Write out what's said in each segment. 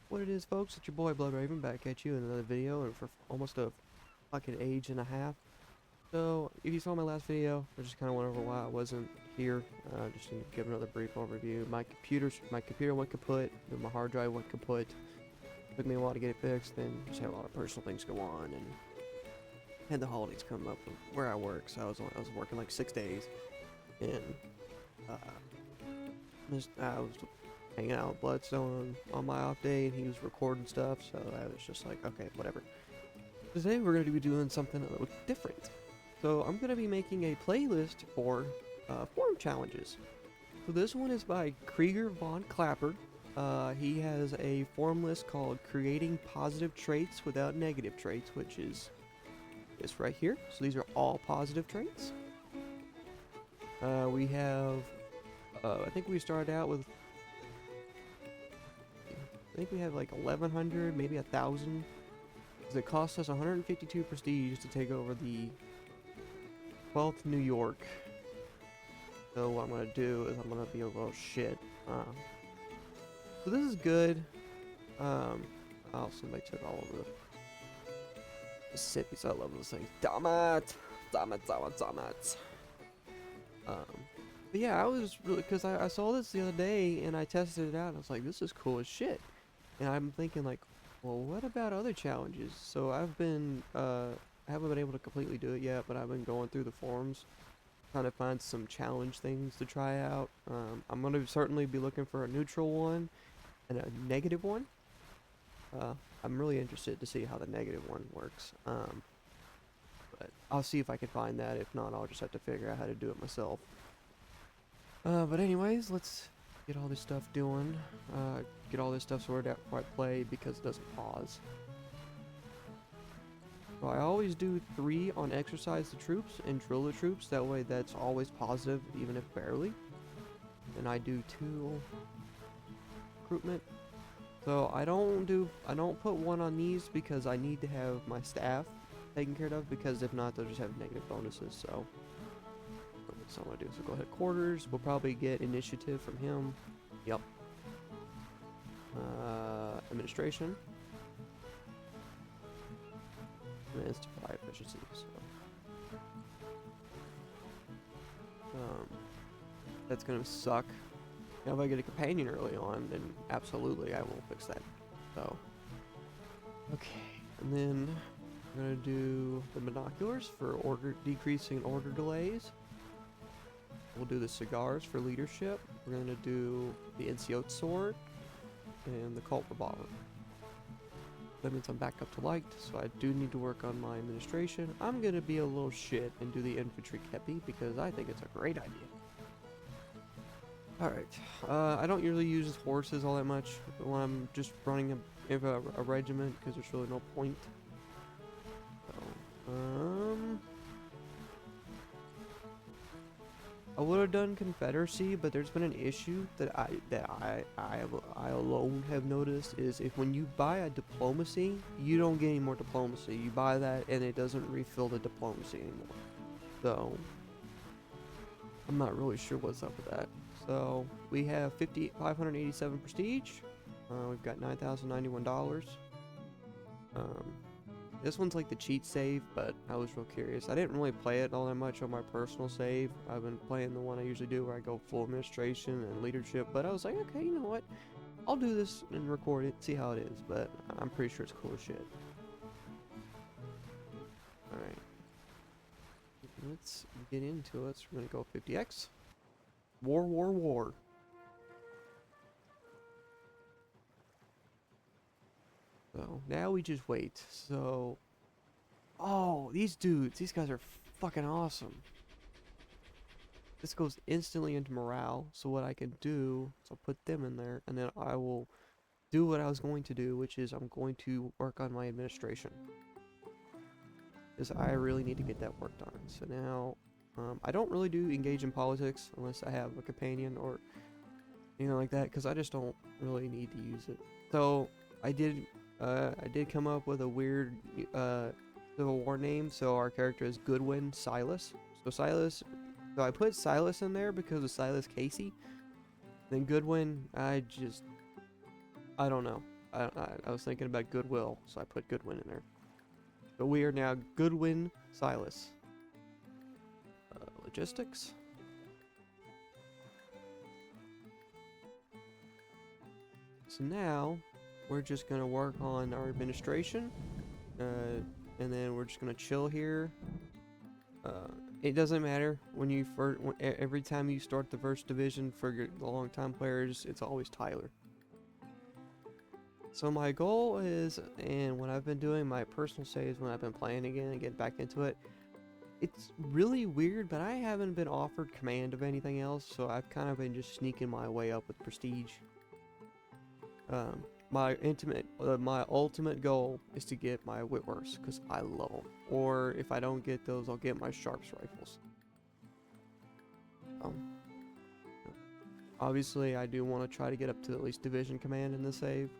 What it is, folks? It's your boy Blood Raven back at you in another video, and for almost a fucking age and a half. So, if you saw my last video, I just kind of went over why I wasn't here. Just to give another brief overview. My computer went kaput, then my hard drive went kaput. Took me a while to get it fixed. Then just had a lot of personal things go on, and had the holidays come up where I work. So I was working like 6 days, and I was hanging out with Bloodstone on my off day, and he was recording stuff, so I was just like, okay, whatever. Today we're going to be doing something a little different. So I'm going to be making a playlist for forum challenges. So this one is by Krieger von Clapper. He has a forum list called Creating Positive Traits Without Negative Traits, which is this right here. So these are all positive traits. We have, I think we started out with, I think we had like 1,100, maybe 1,000. Because it cost us 152 prestige to take over the 12th New York. So what I'm going to do is I'm going to be a little shit. So this is good. Oh, somebody took all over the Mississippi, so I love those things. Damn it! Damn it, damn it, damn it. But yeah, I was really, because I saw this the other day and I tested it out and I was like, this is cool as shit. And I'm thinking like, well, what about other challenges? So I've been, I haven't been able to completely do it yet, but I've been going through the forums, trying to find some challenge things to try out. I'm going to certainly be looking for a neutral one and a negative one. I'm really interested to see how the negative one works. But I'll see if I can find that. If not, I'll just have to figure out how to do it myself. But anyways, let's get all this stuff doing. Get all this stuff sorted out before I play because it doesn't pause. So I always do 3 on exercise the troops and drill the troops. That way that's always positive, even if barely. And I do 2 recruitment. So I don't put 1 on these because I need to have my staff taken care of, because if not, they'll just have negative bonuses. So that's what I'm gonna do. So go ahead, quarters. We'll probably get initiative from him. Yep. Administration. And supply efficiency. So that's gonna suck. Now, if I get a companion early on, then absolutely I will fix that. So okay, and then we're gonna do the binoculars for decreasing order delays. We'll do the cigars for leadership. We're gonna do the NCO sword and the cult revolver. That means I'm back up to light, so I do need to work on my administration. I'm gonna be a little shit and do the infantry kepi because I think it's a great idea. Alright, I don't usually use horses all that much when I'm just running a regiment because there's really no point. So, I would have done Confederacy, but there's been an issue that I alone have noticed is if when you buy a diplomacy, you don't get any more diplomacy. You buy that and it doesn't refill the diplomacy anymore. So I'm not really sure what's up with that. So we have 587 prestige. We've got $9,091. This one's like the cheat save, but I was real curious. I didn't really play it all that much on my personal save. I've been playing the one I usually do where I go full administration and leadership, but I was like, okay, you know what? I'll do this and record it, see how it is, but I'm pretty sure it's cool as shit. Alright. Let's get into it. So we're gonna go 50x. War. So now we just wait. So, oh, these guys are fucking awesome. This goes instantly into morale. So what I can do is I'll put them in there, and then I will do what I was going to do, which is I'm going to work on my administration, because I really need to get that work done. So now, I don't really do engage in politics unless I have a companion or anything like that, because I just don't really need to use it. So I did come up with a weird Civil War name. So our character is Goodwin Silas. So I put Silas in there because of Silas Casey. Then Goodwin, I don't know. I was thinking about Goodwill, so I put Goodwin in there. But we are now Goodwin Silas. Logistics. So now we're just gonna work on our administration, and then we're just gonna chill here. It doesn't matter when you first, every time you start the first division for the long time players, it's always Tyler. So my goal is, and what I've been doing, my personal saves when I've been playing again and getting back into it, it's really weird, but I haven't been offered command of anything else, so I've kind of been just sneaking my way up with prestige. My ultimate goal is to get my Whitworths, because I love them. Or if I don't get those, I'll get my Sharps rifles. Obviously, I do want to try to get up to at least division command in the save.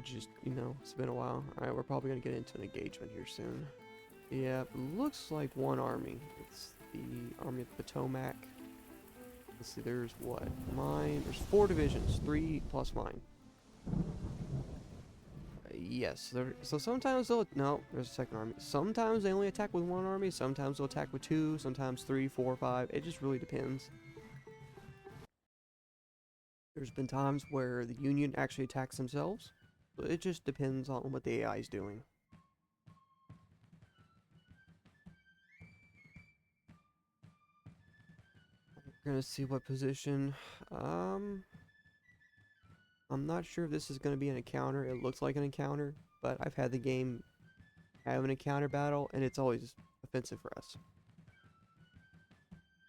Just, it's been a while. Alright, we're probably going to get into an engagement here soon. Yeah, looks like one army. It's the Army of the Potomac. Let's see, there's what? There's 4 divisions, 3 plus mine. Yes, so sometimes no, there's a second army. Sometimes they only attack with 1 army, sometimes they'll attack with 2, sometimes 3, 4, 5. It just really depends. There's been times where the Union actually attacks themselves. So it just depends on what the AI is doing. We're gonna see what position. I'm not sure if this is gonna be an encounter. It looks like an encounter, but I've had the game have an encounter battle, and it's always offensive for us.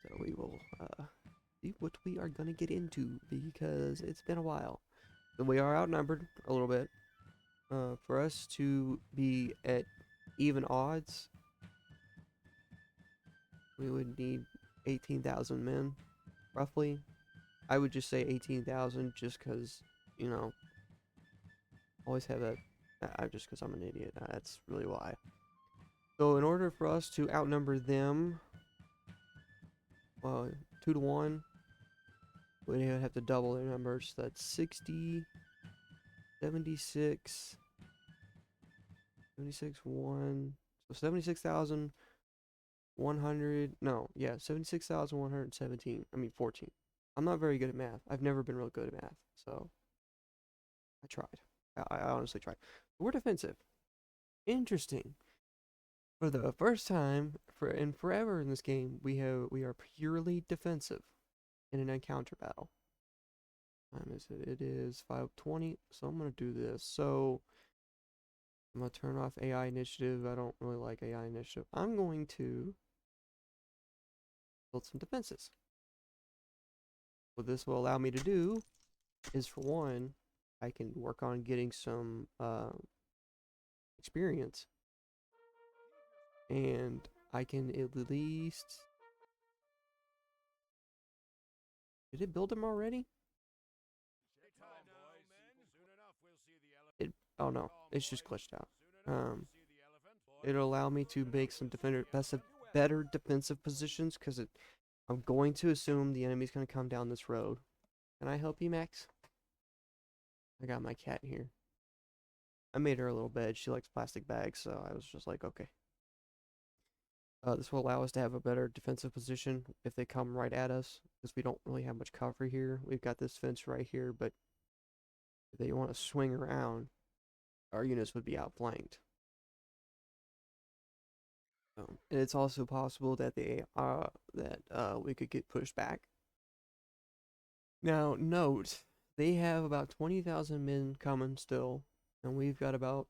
So we will see what we are gonna get into, because it's been a while. So we are outnumbered a little bit. For us to be at even odds, we would need 18,000 men, roughly. I would just say 18,000 just because, always have that. Just because I'm an idiot. That's really why. So in order for us to outnumber them, 2 to 1, we would have to double their numbers. So that's 60, 76, 1. So 76,100. No, yeah, 76,117. I mean 14. I'm not very good at math. I've never been real good at math, so I tried. I honestly tried. We're defensive. Interesting. For the first time in forever in this game, we are purely defensive in an encounter battle. Time is it? It is 5:20. So I'm gonna do this. So I'm gonna turn off AI initiative. I don't really like AI initiative. I'm going to build some defenses. What this will allow me to do is, for one, I can work on getting some experience, and I can at least. Did it build them already? Oh no, it's just glitched out. It'll allow me to make some better defensive positions, because I'm going to assume the enemy's going to come down this road. Can I help you, Max? I got my cat here. I made her a little bed. She likes plastic bags, so I was just like, okay. This will allow us to have a better defensive position if they come right at us, because we don't really have much cover here. We've got this fence right here, but if they want to swing around, our units would be outflanked. And it's also possible that we could get pushed back. Now, note, they have about 20,000 men coming still, and we've got about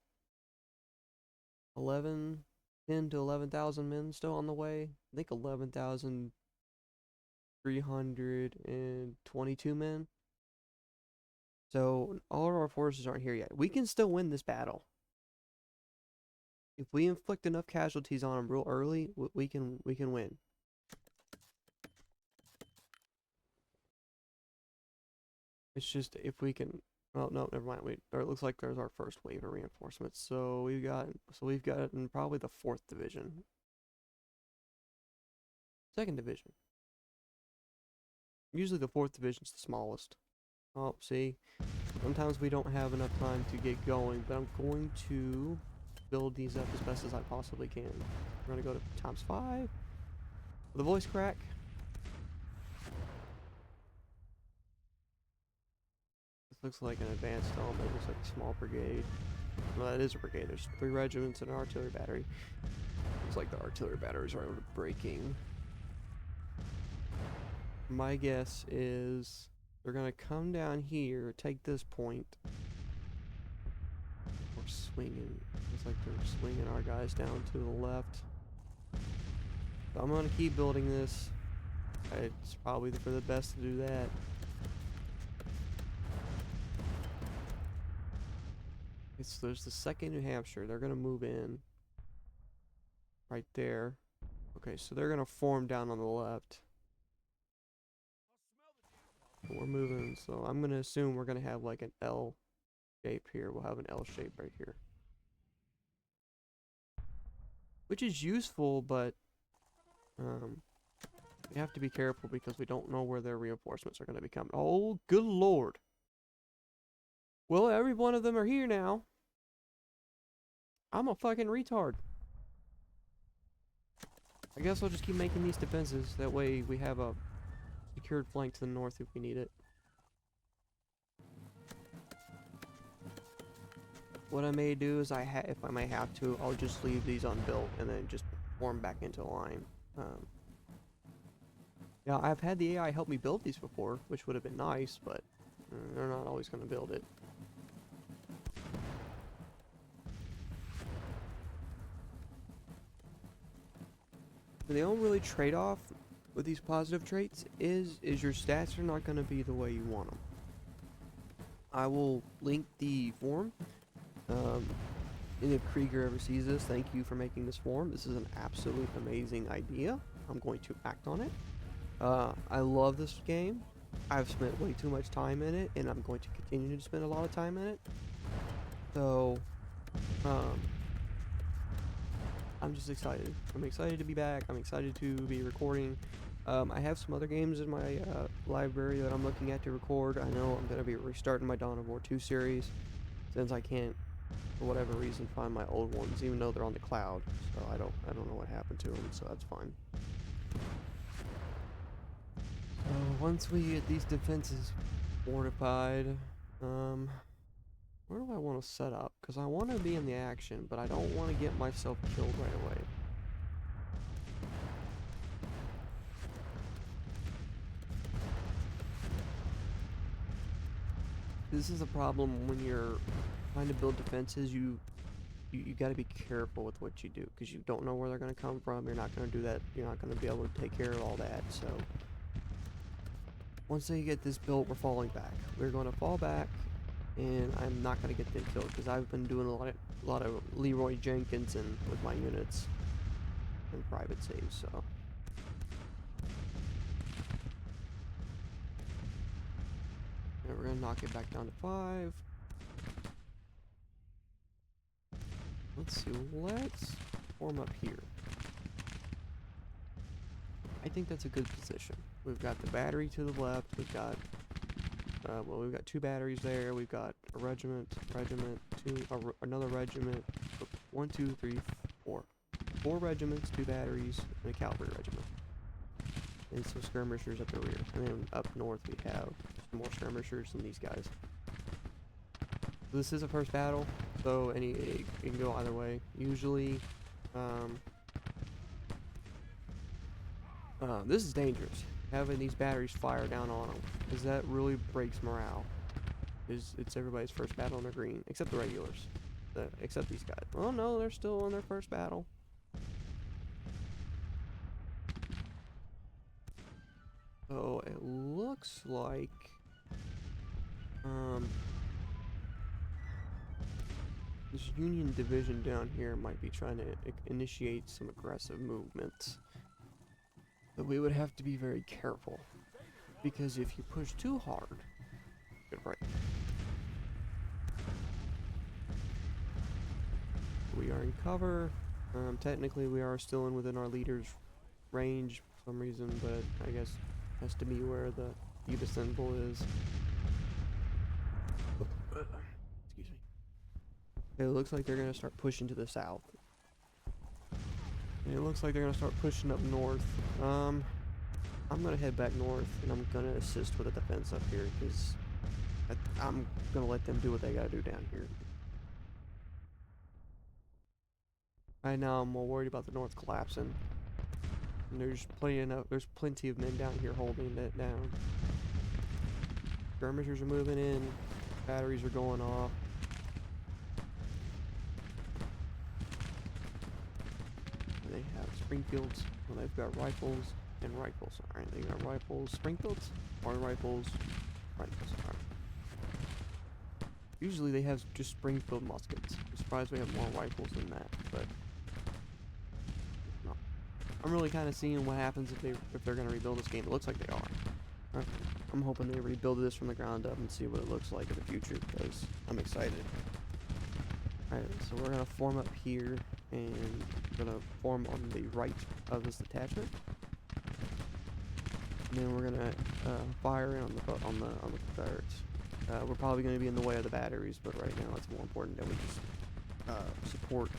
10 to 11,000 men still on the way. I think 11,322 men. So all of our forces aren't here yet. We can still win this battle. If we inflict enough casualties on them real early, we can win. It's just if we can. Well, no, never mind. It looks like there's our first wave of reinforcements. So we've got in probably the 4th division, 2nd division. Usually the 4th division's the smallest. Oh, see? Sometimes we don't have enough time to get going, but I'm going to build these up as best as I possibly can. We're gonna go to ×5 with a voice crack. This looks like an advanced element. It looks like a small brigade. Well, that is a brigade. There's 3 regiments and an artillery battery. Looks like the artillery batteries are breaking. My guess is they're gonna come down here, take this point, or swinging. Looks like they're swinging our guys down to the left. So I'm gonna keep building this. It's probably for the best to do that. There's the 2nd New Hampshire. They're gonna move in right there. Okay, so they're gonna form down on the left. We're moving, so I'm gonna assume we're gonna have like an L shape here. We'll have an L shape right here, which is useful, but we have to be careful because we don't know where their reinforcements are gonna be coming. Oh, good lord! Well, every one of them are here now. I'm a fucking retard. I guess I'll just keep making these defenses. That way we have a secured flank to the north if we need it. What I may do is if I may have to, I'll just leave these unbuilt and then just form back into a line. Yeah, I've had the AI help me build these before, which would have been nice, but they're not always going to build it. The only really trade-off with these positive traits is your stats are not going to be the way you want them. I will link the form. And if Krieger ever sees this, thank you for making this form. This is an absolute amazing idea. I'm going to act on it. I love this game. I've spent way too much time in it, and I'm going to continue to spend a lot of time in it. So, I'm just excited. I'm excited to be back. I'm excited to be recording. I have some other games in my library that I'm looking at to record. I know I'm going to be restarting my Dawn of War 2 series since I can't, for whatever reason, find my old ones, even though they're on the cloud. So I don't know what happened to them. So that's fine. So once we get these defenses fortified, where do I want to set up? Because I want to be in the action, but I don't want to get myself killed right away. This is a problem when you're trying to build defenses. You got to be careful with what you do because you don't know where they're going to come from. You're not going to do that. You're not going to be able to take care of all that. So once they get this built, we're falling back. We're going to fall back, and I'm not going to get them killed because I've been doing a lot of Leroy Jenkins and with my units and private saves. So. And we're gonna knock it back down to 5. Let's see, let's form up here. I think that's a good position. We've got the battery to the left, we've got, well, we've got 2 batteries there, we've got a regiment, another regiment, 1, 2, 3, 4. 4 regiments, 2 batteries, and a cavalry regiment. And some skirmishers at the rear. And then up north we have more skirmishers than these guys. So this is a first battle, so it can go either way. Usually, this is dangerous, having these batteries fire down on them, because that really breaks morale. It's everybody's first battle and they're green, except the regulars. Except these guys. Oh no, they're still on their first battle. So it looks like this Union division down here might be trying to initiate some aggressive movements. But we would have to be very careful, because if you push too hard, it could break. We are in cover. Technically we are still within our leader's range for some reason, but I guess has to be where the Uta symbol is. Excuse me. It looks like they're gonna start pushing to the south. And it looks like they're gonna start pushing up north. I'm gonna head back north, and I'm gonna assist with the defense up here, because I'm gonna let them do what they gotta do down here. Right now, I'm more worried about the north collapsing. And there's plenty of men down here holding that down. Skirmishers are moving in. Batteries are going off. They have Springfields. Well, they've got rifles and rifles. Alright, they got rifles, Springfields, or rifles, rifles. Alright. Usually they have just Springfield muskets. I'm surprised we have more rifles than that, but no. I'm really kind of seeing what happens if they're gonna rebuild this game. It looks like they are. I'm hoping they rebuild this from the ground up and see what it looks like in the future, because I'm excited. Alright, so we're gonna form up here, and we're gonna form on the right of this detachment. And then we're gonna fire in on the Confederates. We're probably gonna be in the way of the batteries, but right now it's more important that we just support.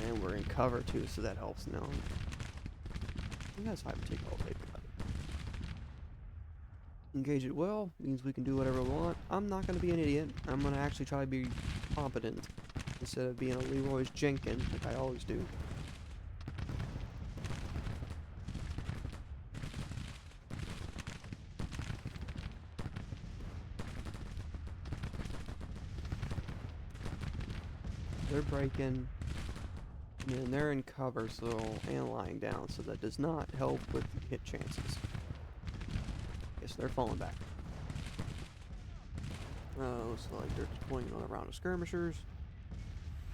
And we're in cover too, so that helps now. I guess I would take all they've got. Engage it well means we can do whatever we want. I'm not gonna be an idiot. I'm gonna actually try to be competent instead of being a Leroy's Jenkins like I always do. They're breaking, and they're in cover, and lying down, so that does not help with hit chances. Yes, they're falling back. Looks like they're deploying another round of skirmishers.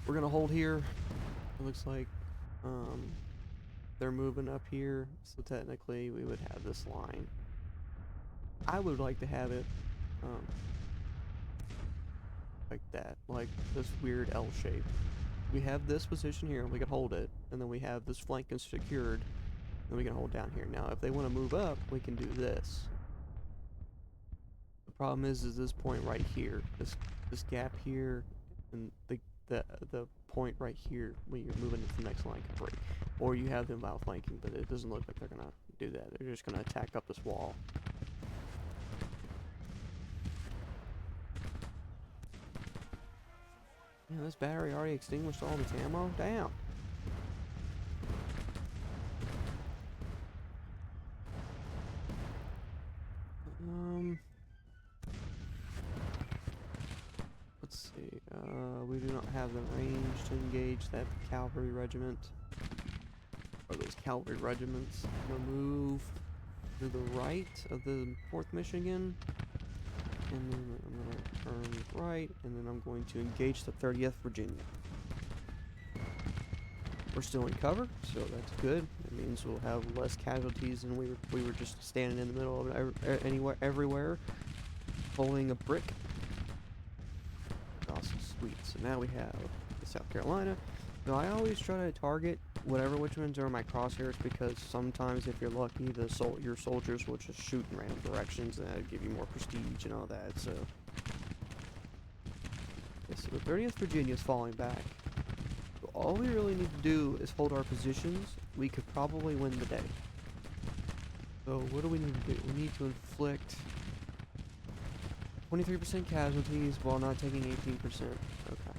We're gonna hold here. It looks like they're moving up here, so technically we would have this line. I would like to have it like that, like this weird L shape. We have this position here, and we can hold it, and then we have this flank secured, and we can hold down here. Now, if they want to move up, we can do this. The problem is this point right here, this gap here, and the point right here when you're moving into the next line can break, or you have them outflanking, but it doesn't look like they're gonna do that. They're just gonna attack up this wall. Yeah, this battery already extinguished all its ammo? Damn. Let's see. We do not have the range to engage that cavalry regiment. Or those cavalry regiments. I'm gonna move to the right of the 4th Michigan. And then I'm going to turn right, and then I'm going to engage the 30th Virginia. We're still in cover, so that's good. It means we'll have less casualties than we were just standing in the middle of everywhere, holding a brick. Awesome, sweet. So now we have South Carolina. Now I always try to target whatever which ones are in my crosshairs, because sometimes if you're lucky, your soldiers will just shoot in random directions, and that'll give you more prestige and all that. So, yeah, so the 30th Virginia is falling back. So all we really need to do is hold our positions. We could probably win the day. So what do we need to do? We need to inflict 23% casualties while not taking 18%. Okay.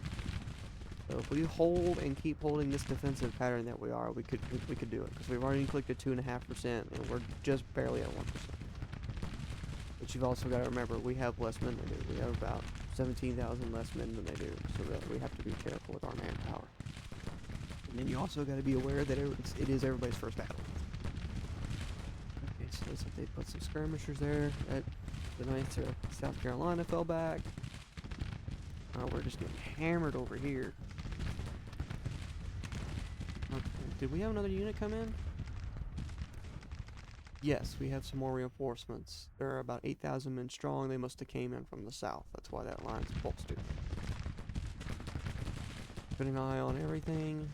So if we hold and keep holding this defensive pattern that we are, we could do it, because we've already inflicted 2.5%, and we're just barely at 1%. But you've also got to remember, we have less men than they do. We have about 17,000 less men than they do, so that we have to be careful with our manpower. And then you also got to be aware that it is everybody's first battle. Okay, so looks like they put some skirmishers there. The 9th South Carolina fell back. We're just getting hammered over here. Okay. Did we have another unit come in? Yes, we have some more reinforcements. They're about 8,000 men strong. They must have came in from the south. That's why that line's bolstered. Putting an eye on everything.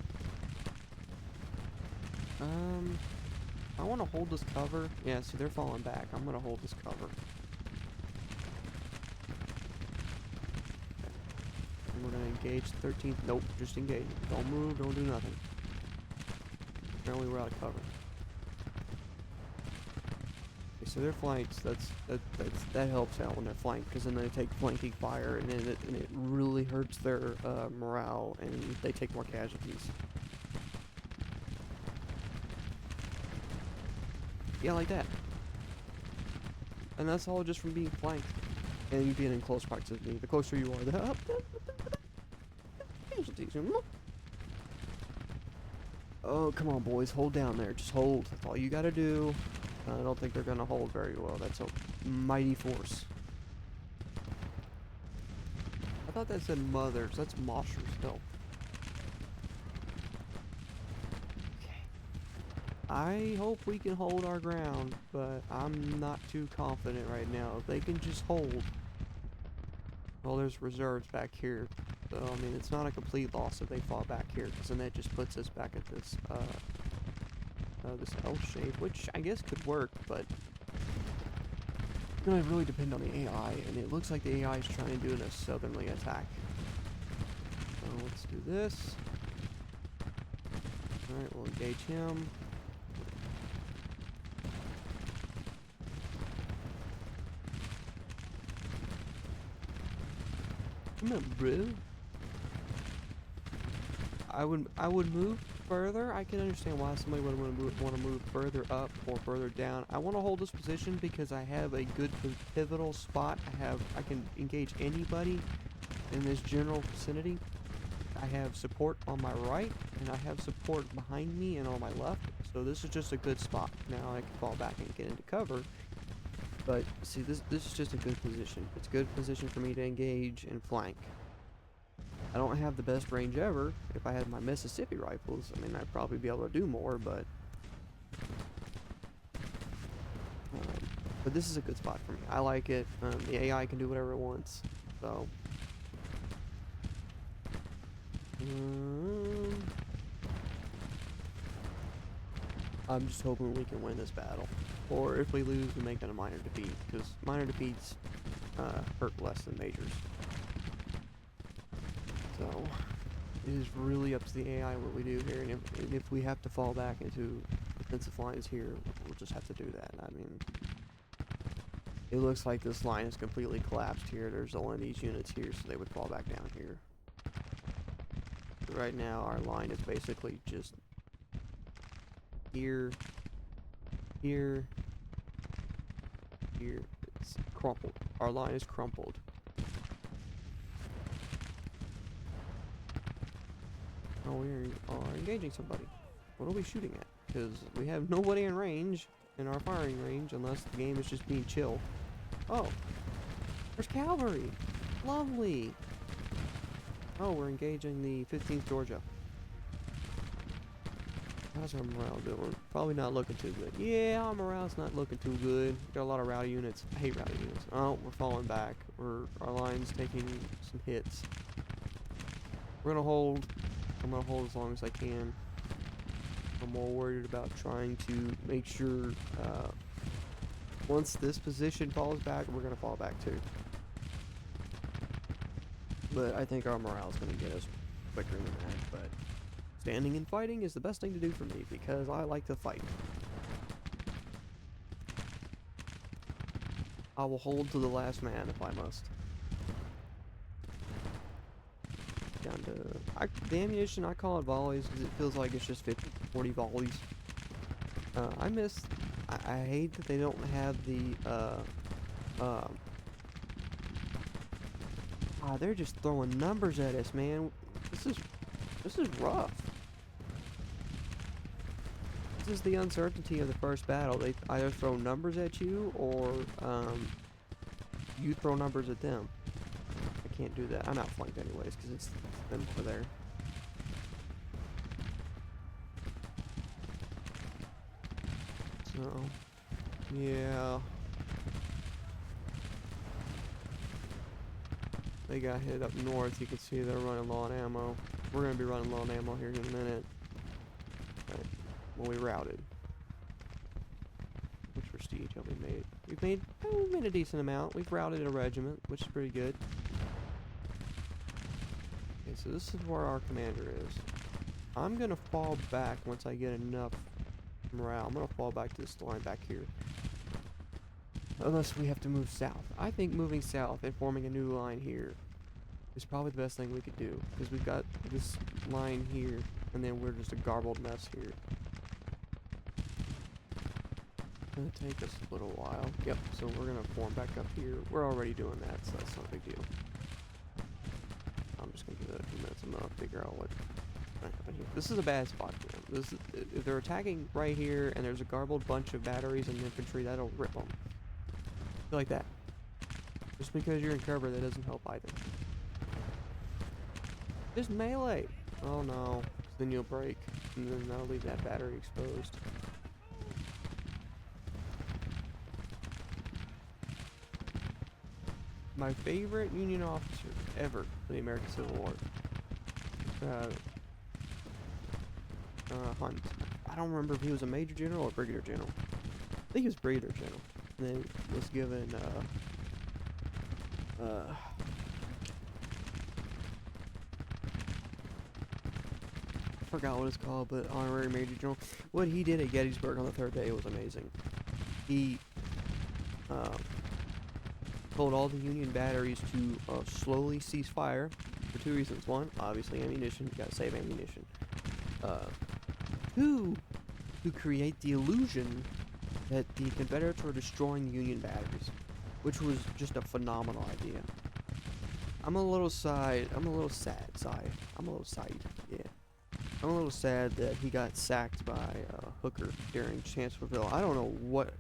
I want to hold this cover. Yeah, see, they're falling back. I'm going to hold this cover. And we're gonna engage the 13th. Nope, just engage. Don't move, don't do nothing. Apparently we're out of cover. Okay, so they're flanked. That helps out when they're flanked, because then they take flanking fire, and then it really hurts their morale, and they take more casualties. Yeah, like that. And that's all just from being flanked and being in close proximity. The closer you are, the casualties. Oh, come on, boys. Hold down there. Just hold. That's all you gotta do. I don't think they're gonna hold very well. That's a mighty force. I thought that said mothers. That's Moshers still. Okay. I hope we can hold our ground, but I'm not too confident right now. If they can just hold. Well, there's reserves back here. So, I mean, it's not a complete loss if they fall back here, because then that just puts us back at this, this L shape, which I guess could work, but it's gonna really depend on the AI, and it looks like the AI is trying to do a southerly attack. So let's do this. Alright, we'll engage him. Come on, bro. I would move further. I can understand why somebody would want to move further up or further down. I want to hold this position because I have a good pivotal spot. I can engage anybody in this general vicinity. I have support on my right, and I have support behind me and on my left. So this is just a good spot. Now I can fall back and get into cover. But see, this is just a good position. It's a good position for me to engage and flank. I don't have the best range ever. If I had my Mississippi rifles, I mean, I'd probably be able to do more, but this is a good spot for me. I like it. The AI can do whatever it wants, so. I'm just hoping we can win this battle. Or if we lose, we make it a minor defeat, because minor defeats hurt less than majors. So, it is really up to the AI what we do here, and if we have to fall back into defensive lines here, we'll just have to do that. I mean, it looks like this line is completely collapsed here. There's only these units here, so they would fall back down here. But right now, our line is basically just here, here, here. It's crumpled. Our line is crumpled. Oh, we are engaging somebody. What are we shooting at? Because we have nobody in range, in our firing range, unless the game is just being chill. Oh, there's cavalry. Lovely. Oh, we're engaging the 15th Georgia. How's our morale doing? Probably not looking too good. Yeah, our morale's not looking too good. Got a lot of rowdy units. I hate rowdy units. Oh, we're falling back. Our line's taking some hits. We're gonna hold. I'm gonna hold as long as I can. I'm more worried about trying to make sure once this position falls back, we're gonna fall back too. But I think our morale's gonna get us quicker than that. But standing and fighting is the best thing to do for me because I like to fight. I will hold to the last man if I must. Down to the ammunition, I call it volleys because it feels like it's just 40 volleys. I hate that they don't have the they're just throwing numbers at us, man. This is rough. This is the uncertainty of the first battle. They either throw numbers at you or you throw numbers at them. I can't do that. I'm not flanked anyways because it's them over there. So, yeah. They got hit up north. You can see they're running low on ammo. We're going to be running low on ammo here in a minute. Right. Well, we routed. Which prestige have we made? We've made a decent amount. We've routed a regiment, which is pretty good. Okay, so this is where our commander is. I'm gonna fall back once I get enough morale. I'm gonna fall back to this line back here. Unless we have to move south. I think moving south and forming a new line here is probably the best thing we could do. Because we've got this line here, and then we're just a garbled mess here. It's gonna take us a little while. Yep, so we're gonna form back up here. We're already doing that, so that's not a big deal. I'm just gonna give it a few minutes. I'm gonna figure out what happen here. This is a bad spot for them. This is, if they're attacking right here and there's a garbled bunch of batteries and infantry, that'll rip them. Like that. Just because you're in cover, that doesn't help either. Just melee. Oh no. Then you'll break, and then that'll leave that battery exposed. My favorite Union officer ever in the American Civil War. Hunt. I don't remember if he was a Major General or Brigadier General. I think he was Brigadier General. And then was given, I forgot what it's called, but honorary Major General. What he did at Gettysburg on the third day was amazing. He, told all the Union batteries to slowly cease fire for two reasons. One, obviously ammunition. You gotta save ammunition. Two, to create the illusion that the Confederates were destroying the Union batteries, which was just a phenomenal idea. I'm a little sad. I'm a little sad. Yeah. I'm a little sad that he got sacked by Hooker during Chancellorsville. I don't know what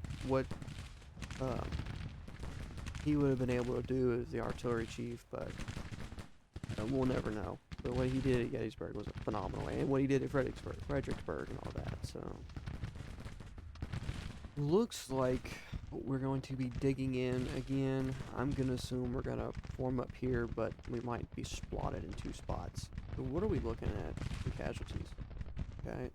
he would have been able to do as the artillery chief, but we'll never know. But what he did at Gettysburg was phenomenal, and what he did at Fredericksburg and all that. So, looks like we're going to be digging in again. I'm gonna assume we're gonna form up here, but we might be spotted in two spots. So what are we looking at for casualties? Okay.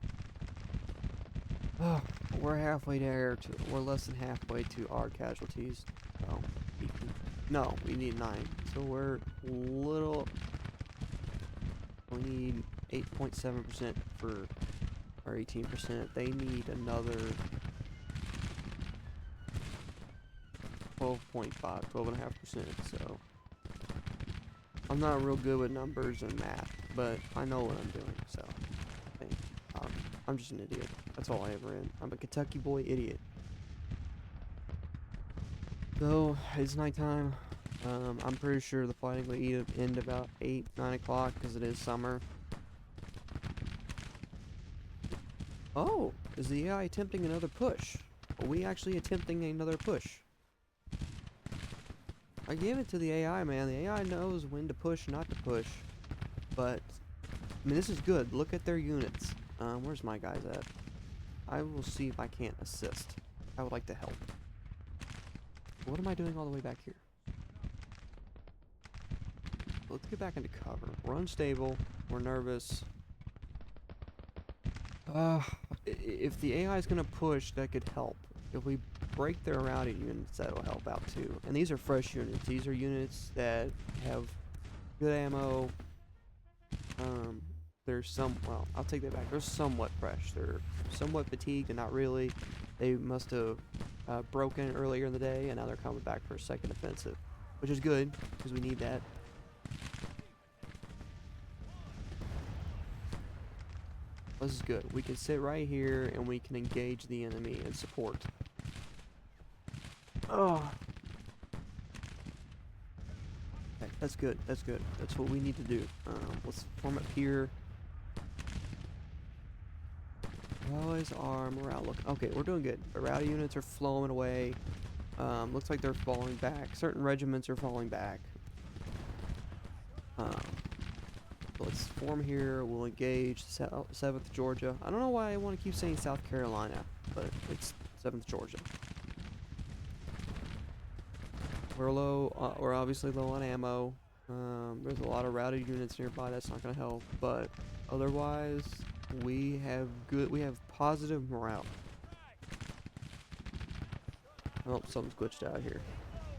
Oh, we're halfway there. We're less than halfway to our casualties. Oh, no, we need 9. So we're little. We need 8.7% for our 18%. They need another 12.5%. So I'm not real good with numbers and math, but I know what I'm doing. So hey, I'm just an idiot. That's all I ever am. I'm a Kentucky boy idiot. So it's nighttime. I'm pretty sure the fighting will end about 8, 9 o'clock because it is summer. Oh, is the AI attempting another push? Are we actually attempting another push? I give it to the AI, man. The AI knows when to push, not to push. But, I mean, this is good. Look at their units. Where's my guys at? I will see if I can't assist. I would like to help. What am I doing all the way back here? Let's get back into cover. We're unstable. We're nervous. If the AI is going to push, that could help. If we break their routing units, that'll help out too. And these are fresh units. These are units that have good ammo. Well, I'll take that back. They're somewhat fresh. They're somewhat fatigued and not really. They must have broken earlier in the day, and now they're coming back for a second offensive, which is good because we need that. This is good. We can sit right here and we can engage the enemy and support. Oh. Okay, that's good. That's good. That's what we need to do. Let's form up here. How is our morale look? Okay, we're doing good. The rowdy units are flowing away. Looks like they're falling back. Certain regiments are falling back. Let's form here. We'll engage 7th Georgia. I don't know why I want to keep saying South Carolina, but it's 7th Georgia. We're low. We're obviously low on ammo. There's a lot of routed units nearby. That's not going to help. But otherwise, we have positive morale. Oh, something's glitched out here.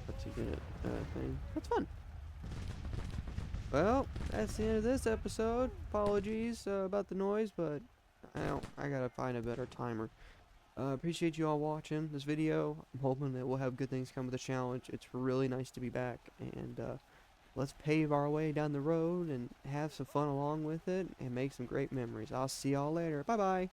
That's a unit thing. That's fun. Well, that's the end of this episode. Apologies about the noise, but I gotta find a better timer. Appreciate you all watching this video. I'm hoping that we'll have good things come with the challenge. It's really nice to be back, and let's pave our way down the road and have some fun along with it and make some great memories. I'll see y'all later. Bye bye.